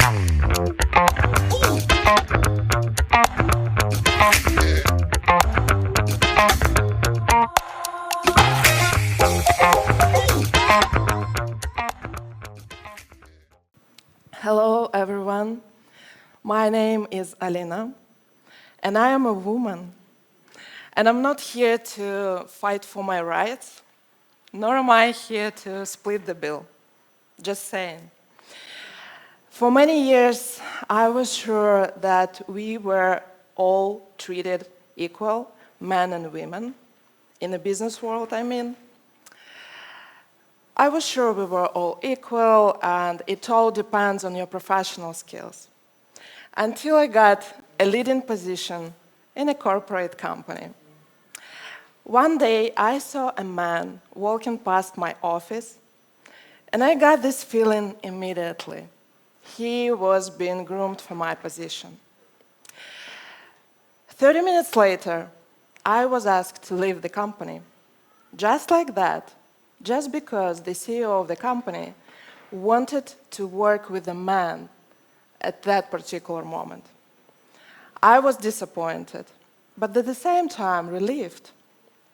Hello, everyone. My name is Alena, and I am a woman. And I'm not here to fight for my rights, nor am I here to split the bill. Just saying. For many years, I was sure that we were all treated equal, men and women, in the business world, I mean. I was sure we were all equal, and it all depends on your professional skills. Until I got a leading position in a corporate company. One day, I saw a man walking past my office, and I got this feeling immediately. He was being groomed for my position. 30 minutes later, I was asked to leave the company. Just like that, just because the CEO of the company wanted to work with a man at that particular moment. I was disappointed, but at the same time relieved.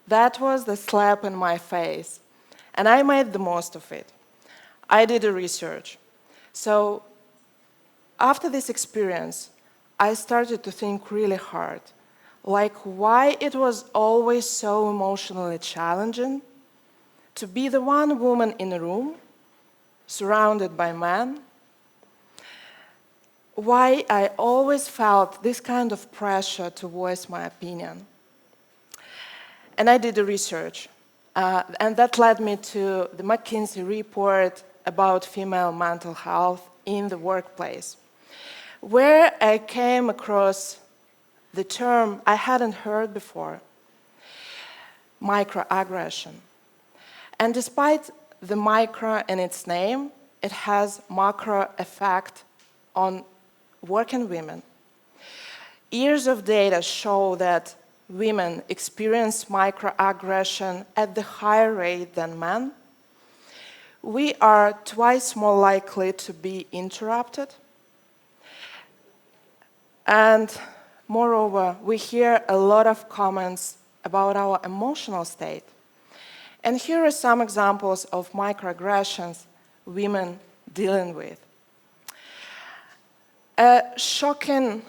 That was the slap in my face, and I made the most of it. I did a research. So after this experience, I started to think really hard, like why it was always so emotionally challenging to be the one woman in a room, surrounded by men, why I always felt this kind of pressure to voice my opinion. And I did the research, and that led me to the McKinsey report about female mental health in the workplace, where I came across the term I hadn't heard before, microaggression. And despite the micro in its name, it has macro effect on working women. Years of data show that women experience microaggression at the higher rate than men. We are twice more likely to be interrupted. And moreover, we hear a lot of comments about our emotional state. And here are some examples of microaggressions women dealing with. A shocking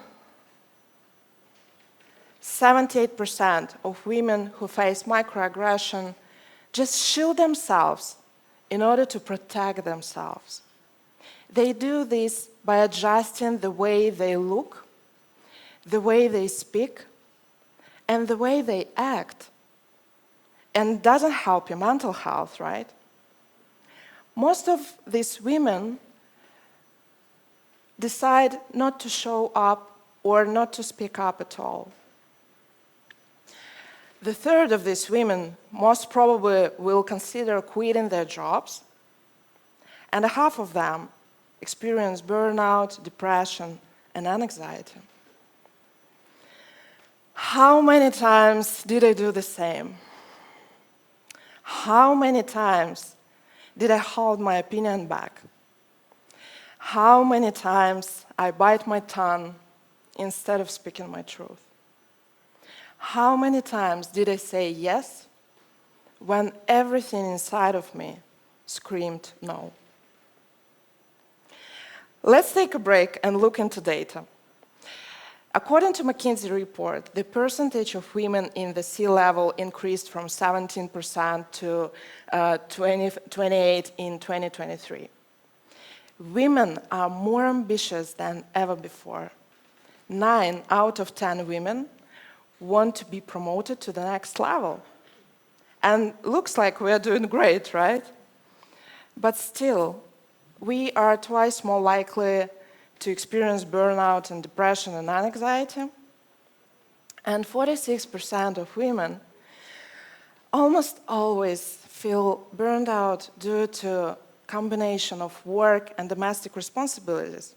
78% of women who face microaggression just shield themselves in order to protect themselves. They do this by adjusting the way they look, the way they speak, and the way they act. And doesn't help your mental health, right? Most of these women decide not to show up or not to speak up at all. The third of these women most probably will consider quitting their jobs, and half of them experience burnout, depression, and anxiety. How many times did I do the same? How many times did I hold my opinion back? How many times I bite my tongue instead of speaking my truth? How many times did I say yes when everything inside of me screamed no? Let's take a break and look into data. According to McKinsey report, the percentage of women in the C-level increased from 17% to 28% in 2023. Women are more ambitious than ever before. 9 out of 10 women want to be promoted to the next level. And looks like we're doing great, right? But still, we are twice more likely to experience burnout and depression and anxiety. And 46% of women almost always feel burned out due to a combination of work and domestic responsibilities.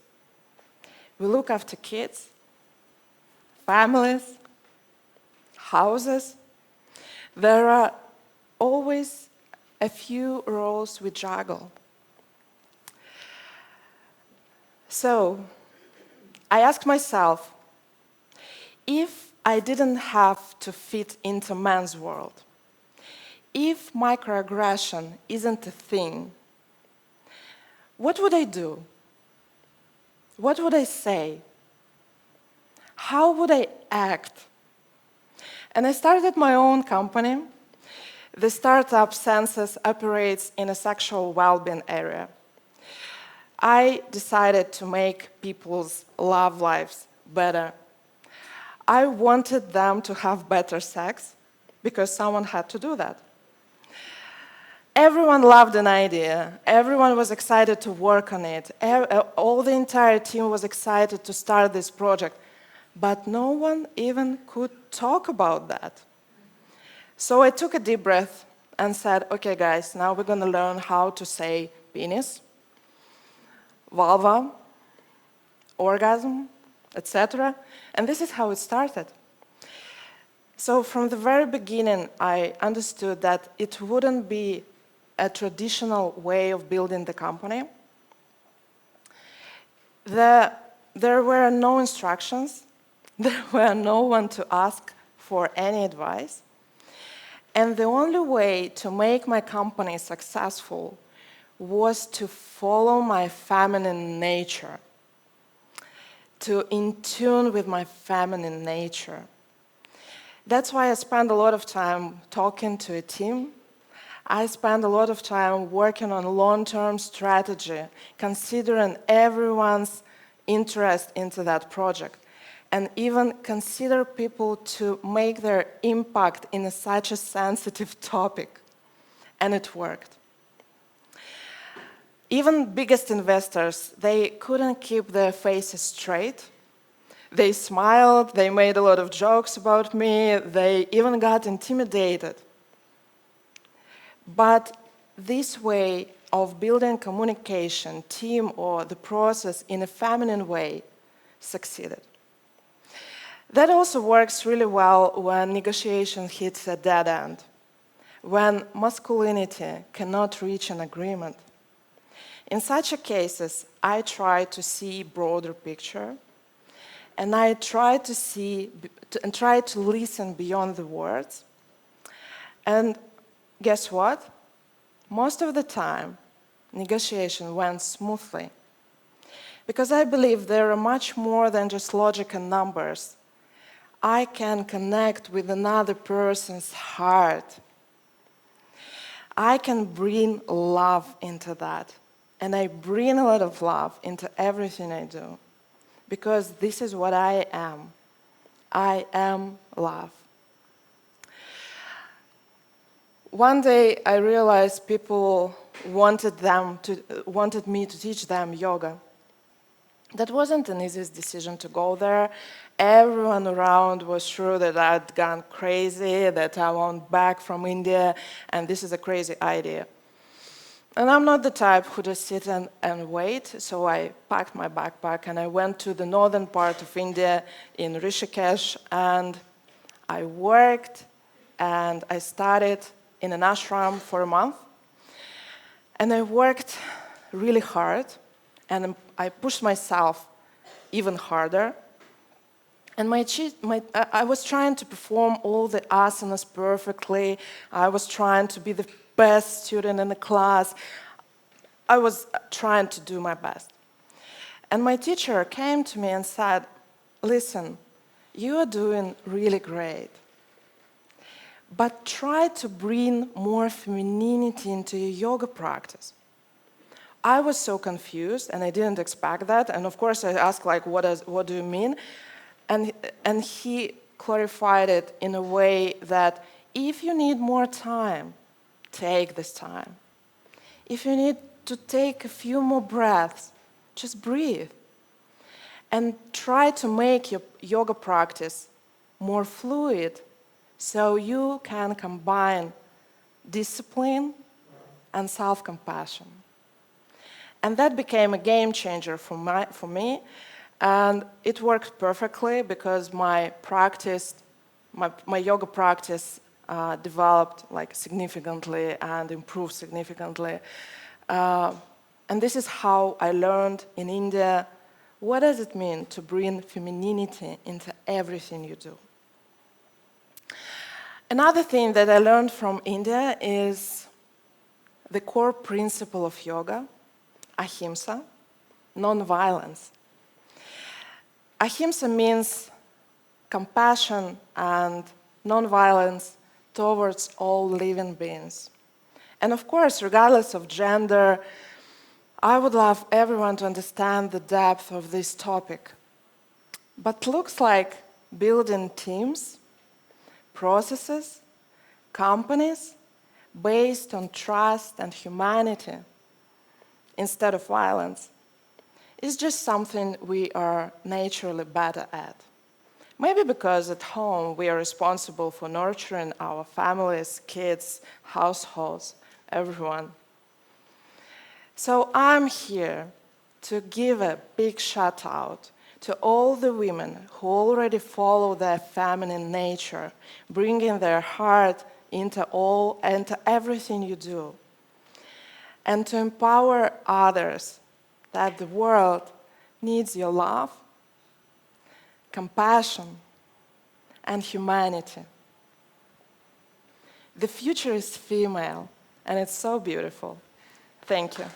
We look after kids, families, houses. There are always a few roles we juggle. So I asked myself, if I didn't have to fit into man's world, if microaggression isn't a thing, what would I do? What would I say? How would I act? And I started my own company. The startup Senses operates in a sexual well-being area. I decided to make people's love lives better. I wanted them to have better sex because someone had to do that. Everyone loved an idea. Everyone was excited to work on it. All the entire team was excited to start this project. But no one even could talk about that. So I took a deep breath and said, okay, guys, now we're going to learn how to say penis, vulva, orgasm, etc. And this is how it started. So from the very beginning, I understood that it wouldn't be a traditional way of building the company. There were no instructions. There were no one to ask for any advice. And the only way to make my company successful was to follow my feminine nature, to in tune with my feminine nature. That's why I spend a lot of time talking to a team. I spend a lot of time working on long-term strategy, considering everyone's interest into that project, and even consider people to make their impact in such a sensitive topic. And it worked. Even biggest investors, they couldn't keep their faces straight. They smiled, they made a lot of jokes about me, they even got intimidated. But this way of building communication, team, or the process in a feminine way succeeded. That also works really well when negotiation hits a dead end, when masculinity cannot reach an agreement. In such cases, I try to see broader picture, and I try to listen beyond the words. And guess what? Most of the time, negotiation went smoothly. Because I believe there are much more than just logic and numbers. I can connect with another person's heart. I can bring love into that. And I bring a lot of love into everything I do. Because this is what I am. I am love. One day I realized people wanted me to teach them yoga. That wasn't an easy decision to go there. Everyone around was sure that I'd gone crazy, that I went back from India, and this is a crazy idea. And I'm not the type who just sit and wait, so I packed my backpack and I went to the northern part of India in Rishikesh, and I worked and I studied in an ashram for a month. And I worked really hard, and I pushed myself even harder. And I was trying to perform all the asanas perfectly. I was trying to be the best student in the class. I was trying to do my best. And my teacher came to me and said, listen, you are doing really great, but try to bring more femininity into your yoga practice. I was so confused, and I didn't expect that. And of course, I asked, like, what do you mean? And he clarified it in a way that if you need more time, take this time. If you need to take a few more breaths, just breathe. And try to make your yoga practice more fluid so you can combine discipline and self-compassion. And that became a game changer for me. And it worked perfectly because my yoga practice developed like significantly and improved significantly. And this is how I learned in India What does it mean to bring femininity into everything you do? Another thing that I learned from India is the core principle of yoga, ahimsa, non-violence. Ahimsa means compassion and non-violence towards all living beings. And of course, regardless of gender, I would love everyone to understand the depth of this topic. But looks like building teams, processes, companies based on trust and humanity instead of violence is just something we are naturally better at. Maybe because at home we are responsible for nurturing our families, kids, households, everyone. So I'm here to give a big shout out to all the women who already follow their feminine nature, bringing their heart into everything you do, and to empower others that the world needs your love, compassion, and humanity. The future is female, and it's so beautiful. Thank you.